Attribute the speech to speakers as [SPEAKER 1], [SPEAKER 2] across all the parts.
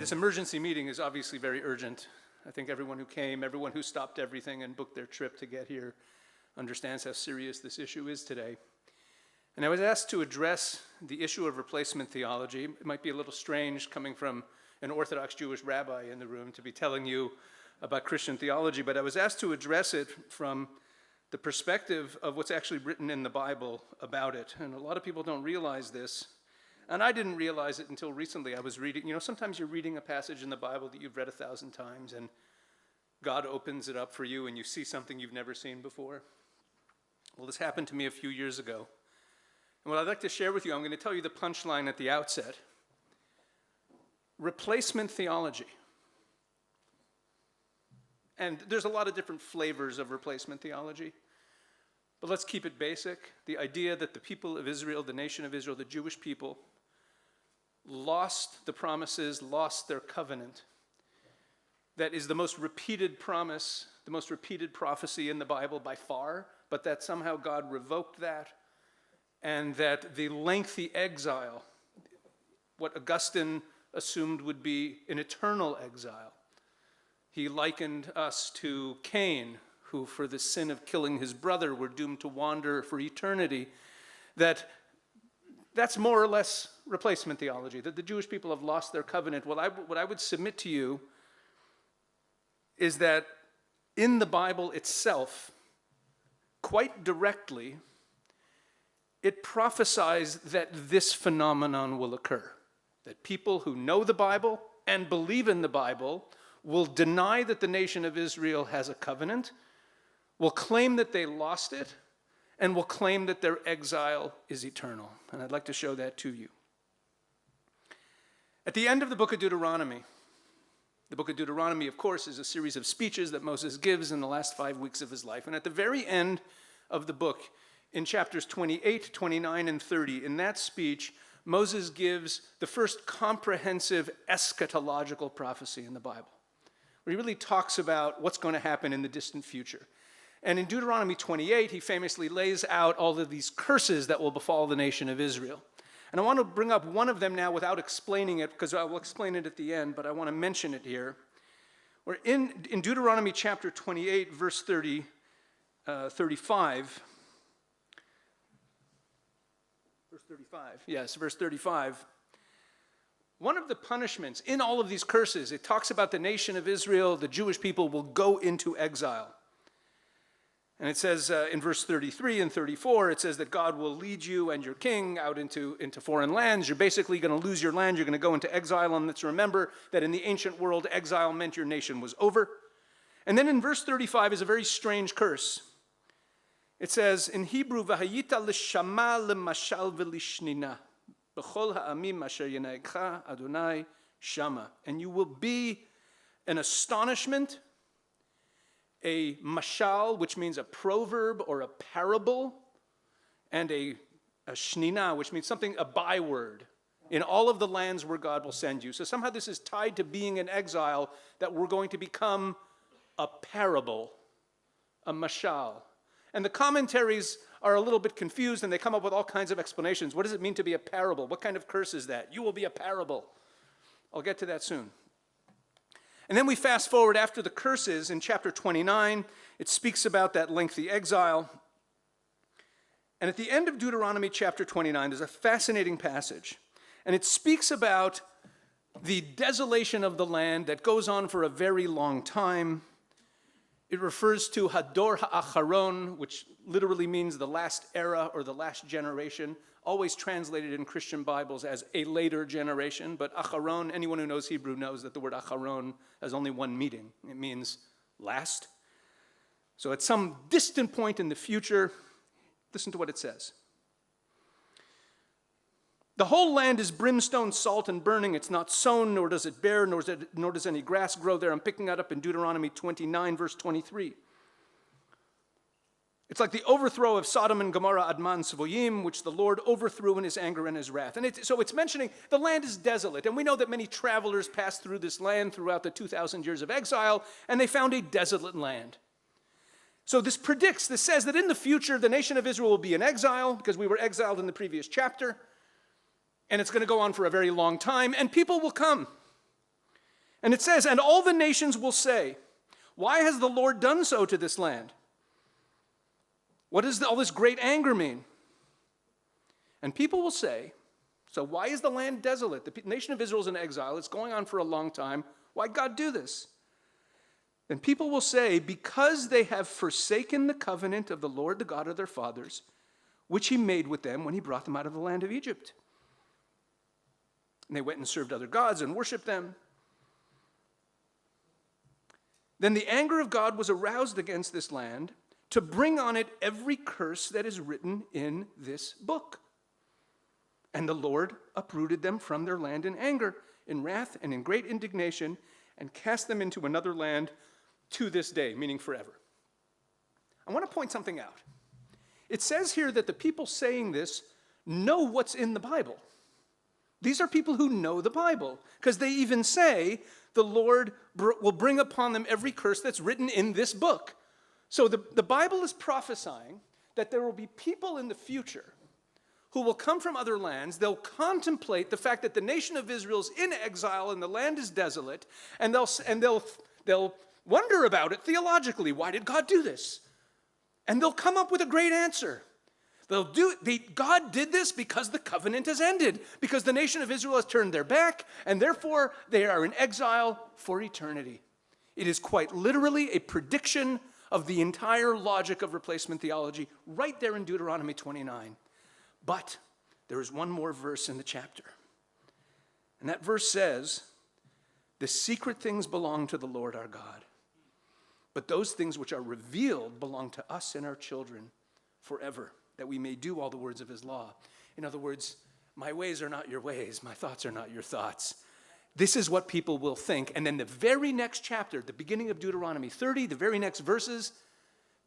[SPEAKER 1] This emergency meeting is obviously very urgent. I think everyone who came, everyone who stopped everything and booked their trip to get here understands how serious this issue is today. And I was asked to address the issue of replacement theology. It might be a little strange coming from an Orthodox Jewish rabbi in the room to be telling you about Christian theology, but I was asked to address it from the perspective of what's actually written in the Bible about it. And a lot of people don't realize this. And I didn't realize it until recently. I was reading, sometimes you're reading a passage in the Bible that you've read 1,000 times, and God opens it up for you, and you see something you've never seen before. Well, this happened to me a few years ago. And what I'd like to share with you, I'm going to tell you the punchline at the outset. Replacement theology. And there's a lot of different flavors of replacement theology. But let's keep it basic. The idea that the people of Israel, the nation of Israel, the Jewish people, lost the promises, lost their covenant. That is the most repeated promise, the most repeated prophecy in the Bible by far, but that somehow God revoked that, and that the lengthy exile, what Augustine assumed would be an eternal exile. He likened us to Cain, who for the sin of killing his brother were doomed to wander for eternity, that's more or less replacement theology, that the Jewish people have lost their covenant. What I would submit to you is that in the Bible itself, quite directly, it prophesies that this phenomenon will occur, that people who know the Bible and believe in the Bible will deny that the nation of Israel has a covenant, will claim that they lost it, and will claim that their exile is eternal. And I'd like to show that to you. At the end of the book of Deuteronomy, of course, is a series of speeches that Moses gives in the last 5 weeks of his life. And at the very end of the book, in chapters 28, 29, and 30, in that speech, Moses gives the first comprehensive eschatological prophecy in the Bible, where he really talks about what's going to happen in the distant future. And in Deuteronomy 28, he famously lays out all of these curses that will befall the nation of Israel. And I want to bring up one of them now without explaining it, because I will explain it at the end, but I want to mention it here. Where in Deuteronomy chapter 28, verse 35, verse 35, one of the punishments in all of these curses, it talks about the nation of Israel, the Jewish people will go into exile. And it says in verse 33 and 34, it says that God will lead you and your king out into foreign lands. You're basically going to lose your land. You're going to go into exile. And let's remember that in the ancient world, exile meant your nation was over. And then in verse 35 is a very strange curse. It says in Hebrew, V'hayita l'shama l'mashal v'lishnina b'chol ha'amim asher yenaikcha Adonai shama. And you will be an astonishment, a mashal, which means a proverb or a parable, and a shnina, which means something, a byword, in all of the lands where God will send you. So somehow this is tied to being in exile, that we're going to become a parable, a mashal. And the commentaries are a little bit confused, and they come up with all kinds of explanations. What does it mean to be a parable? What kind of curse is that? You will be a parable. I'll get to that soon. And then we fast forward after the curses in chapter 29. It speaks about that lengthy exile. And at the end of Deuteronomy chapter 29, there's a fascinating passage. And it speaks about the desolation of the land that goes on for a very long time. It refers to Hador Ha'acharon, which literally means the last era or the last generation, always translated in Christian Bibles as a later generation. But Acharon, anyone who knows Hebrew knows that the word Acharon has only one meaning. It means last. So at some distant point in the future, listen to what it says. The whole land is brimstone, salt, and burning. It's not sown, nor does it bear, nor does any grass grow there. I'm picking that up in Deuteronomy 29, verse 23. It's like the overthrow of Sodom and Gomorrah, Adman Savoyim, which the Lord overthrew in his anger and his wrath. And so it's mentioning the land is desolate. And we know that many travelers passed through this land throughout the 2,000 years of exile, and they found a desolate land. So this says that in the future, the nation of Israel will be in exile, because we were exiled in the previous chapter. And it's going to go on for a very long time, and people will come. And it says, and all the nations will say, why has the Lord done so to this land? What does all this great anger mean? And people will say, so why is the land desolate? The nation of Israel is in exile. It's going on for a long time. Why'd God do this? And people will say, because they have forsaken the covenant of the Lord, the God of their fathers, which he made with them when he brought them out of the land of Egypt. And they went and served other gods and worshiped them. Then the anger of God was aroused against this land to bring on it every curse that is written in this book. And the Lord uprooted them from their land in anger, in wrath, and in great indignation, and cast them into another land to this day, meaning forever. I want to point something out. It says here that the people saying this know what's in the Bible. These are people who know the Bible, because they even say the Lord will bring upon them every curse that's written in this book. So the Bible is prophesying that there will be people in the future who will come from other lands. They'll contemplate the fact that the nation of Israel is in exile and the land is desolate, and they'll wonder about it theologically. Why did God do this? And they'll come up with a great answer. God did this because the covenant has ended, because the nation of Israel has turned their back, and therefore they are in exile for eternity. It is quite literally a prediction of the entire logic of replacement theology right there in Deuteronomy 29. But there is one more verse in the chapter. And that verse says, the secret things belong to the Lord our God, but those things which are revealed belong to us and our children forever, that we may do all the words of his law. In other words, my ways are not your ways, my thoughts are not your thoughts. This is what people will think. And then the very next chapter, the beginning of Deuteronomy 30, the very next verses,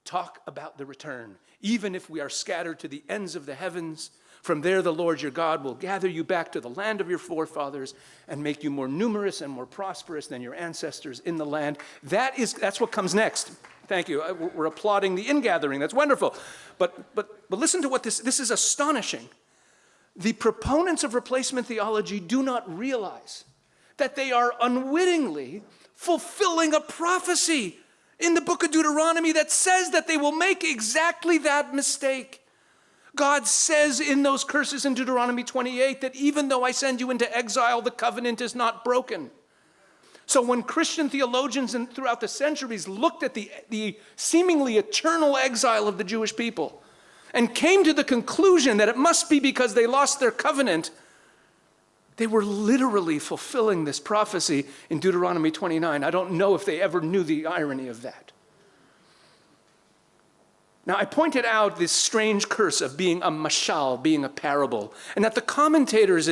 [SPEAKER 1] talk about the return. Even if we are scattered to the ends of the heavens, from there the Lord your God will gather you back to the land of your forefathers and make you more numerous and more prosperous than your ancestors in the land. That's what comes next. Thank you. We're applauding the ingathering. That's wonderful. But listen to what this is astonishing. The proponents of replacement theology do not realize that they are unwittingly fulfilling a prophecy in the book of Deuteronomy that says that they will make exactly that mistake. God says in those curses in Deuteronomy 28 that even though I send you into exile, the covenant is not broken. So when Christian theologians throughout the centuries looked at the seemingly eternal exile of the Jewish people and came to the conclusion that it must be because they lost their covenant, they were literally fulfilling this prophecy in Deuteronomy 29. I don't know if they ever knew the irony of that. Now, I pointed out this strange curse of being a mashal, being a parable, and that the commentators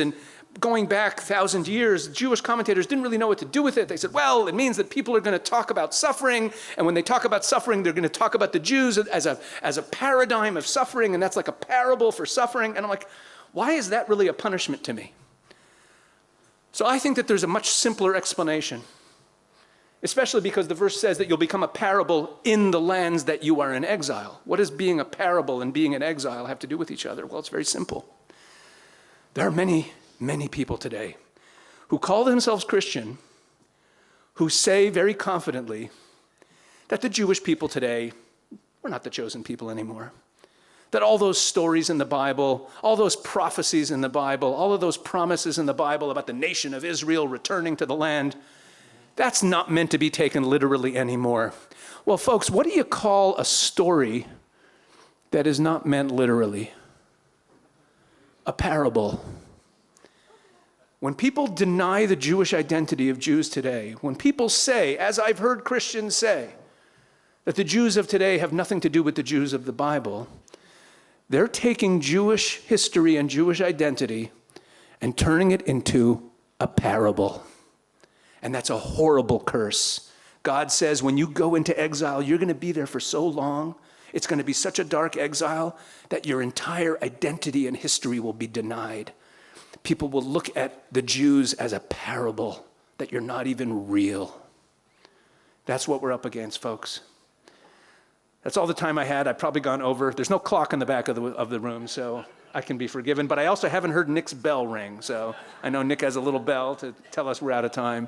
[SPEAKER 1] going back 1,000 years, Jewish commentators didn't really know what to do with it. They said, well, it means that people are going to talk about suffering, and when they talk about suffering, they're going to talk about the Jews as a paradigm of suffering, and that's like a parable for suffering. And I'm like, why is that really a punishment to me? So I think that there's a much simpler explanation, especially because the verse says that you'll become a parable in the lands that you are in exile. What does being a parable and being in exile have to do with each other? Well, it's very simple. There are many people today who call themselves Christian, who say very confidently that the Jewish people today, we're not the chosen people anymore. That all those stories in the Bible, all those prophecies in the Bible, all of those promises in the Bible about the nation of Israel returning to the land, that's not meant to be taken literally anymore. Well, folks, what do you call a story that is not meant literally? A parable. When people deny the Jewish identity of Jews today, when people say, as I've heard Christians say, that the Jews of today have nothing to do with the Jews of the Bible, they're taking Jewish history and Jewish identity and turning it into a parable. And that's a horrible curse. God says when you go into exile, you're going to be there for so long. It's going to be such a dark exile that your entire identity and history will be denied. People will look at the Jews as a parable, that you're not even real. That's what we're up against, folks. That's all the time I had. I've probably gone over. There's no clock in the back of the room, so I can be forgiven. But I also haven't heard Nick's bell ring, so I know Nick has a little bell to tell us we're out of time.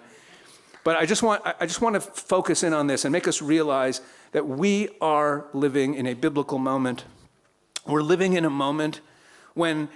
[SPEAKER 1] But I just want to focus in on this and make us realize that we are living in a biblical moment. We're living in a moment when,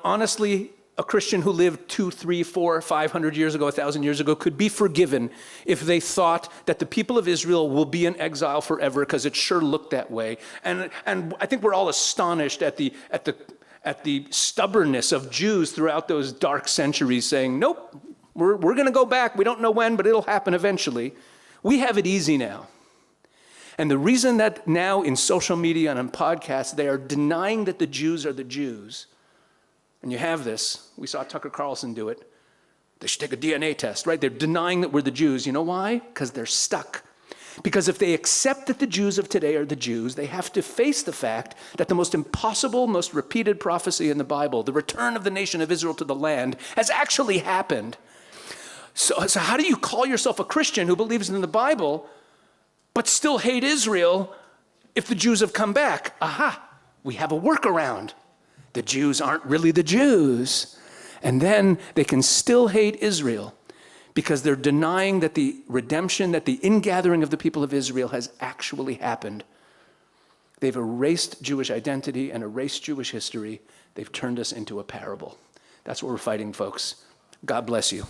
[SPEAKER 1] honestly, a Christian who lived 200, 300, 400, 500 years ago, 1,000 years ago, could be forgiven if they thought that the people of Israel will be in exile forever, because it sure looked that way. And I think we're all astonished at the stubbornness of Jews throughout those dark centuries, saying, nope, we're going to go back. We don't know when, but it'll happen eventually. We have it easy now. And the reason that now in social media and on podcasts, they are denying that the Jews are the Jews, and you have this, we saw Tucker Carlson do it, they should take a DNA test, right? They're denying that we're the Jews. You know why? Because they're stuck. Because if they accept that the Jews of today are the Jews, they have to face the fact that the most impossible, most repeated prophecy in the Bible, the return of the nation of Israel to the land, has actually happened. So how do you call yourself a Christian who believes in the Bible but still hate Israel if the Jews have come back? Aha, we have a workaround. The Jews aren't really the Jews. And then they can still hate Israel because they're denying that the redemption, that the ingathering of the people of Israel has actually happened. They've erased Jewish identity and erased Jewish history. They've turned us into a parable. That's what we're fighting, folks. God bless you.